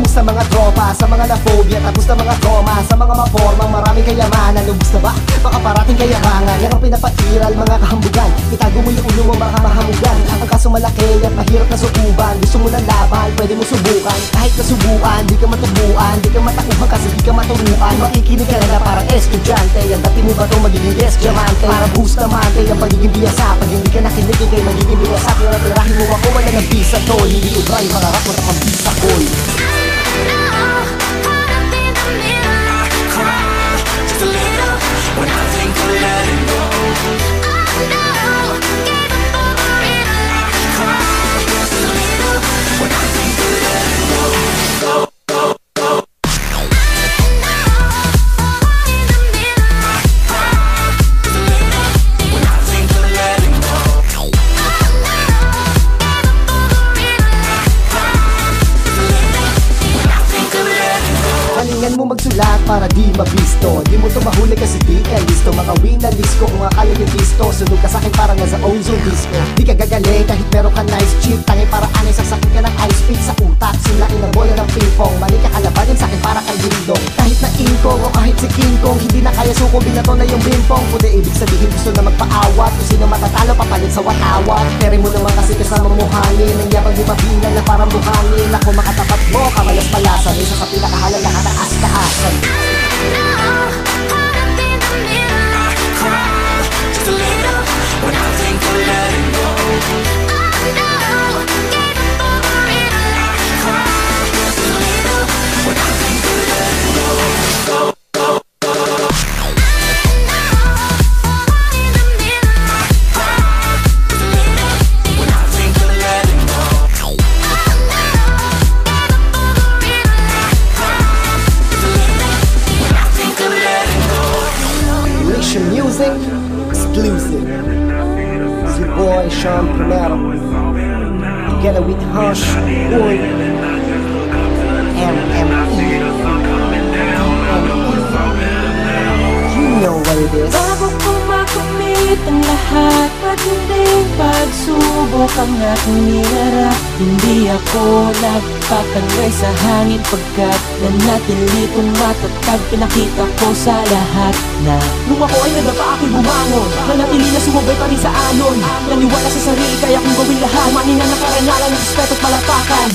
Lubos sa mga tropa, sa mga na-phobia, tapos na mga trauma, sa mga mapormang maraming kayamanan. Lubos na ba? Baka parating kayabangan. Yan ang pinapairal, mga kahambugan. Itago mo yung ulo mo, baka mahamugan. Ang kaso malaki at mahirap na sukuban. Gusto mo ng laban, pwede mo subukan. Kahit nasubuan, di ka matubuan, di ka matakuhan kasi di ka maturuan. Makikinig ka na parang estudyante. Ang dati mo ba ito magiging yes diamante? Para boost naman kayo ang pagiging biyasa. Pag hindi ka nakinig, ikay magiging biyasa. Kaya natirahin mo ako, wala ng bisa tol. Hindi utray, pangarap mo na pang bisa kol. Galingan mo magsulat para di mabisto. Di mo to mahuli kasi di ka listo. Makawin na disco kung akala yung listo. Sunod ka sa'kin parang nasa ozone disco. Di ka gagaling kahit meron ka nice chick. Tangay para anay sasakit ka ng ice pick sa utak. Sulain ang bola ng ping-pong. Mali ka kalabanin sa'kin para kay dindong. Kahit na inkong o kahit si King Kong, hindi na kaya sukubin na to na yung bimpong. Kundi ibig sabihin gusto na magpaawat. Kung sino matatalo papalit sa watawat. Pero mo naman kasi kasama mo hangin. Ang yabang di mabilang na parang buhangin. Ako makatapat mo, kamalas-palasan. Isa sa pinakahalang na kataas-taasan. Music exclusive. It's your boy Sean Primero, together with Hush Boy MME. You know what it is. Bago ko makamit ang lahat, matinding pagsubok ang aking minarap. Hindi ako nagpapangay sa hangin pagkat nanatili kong matatag. Pinakita ko sa lahat na nung ako ay nadapa ako'y bumangon. Nanatili na sumubay pa rin sa alon. Naniwala sa sarili kaya kong gawin lahat. Manina na karangalan ng respeto at palakpakan.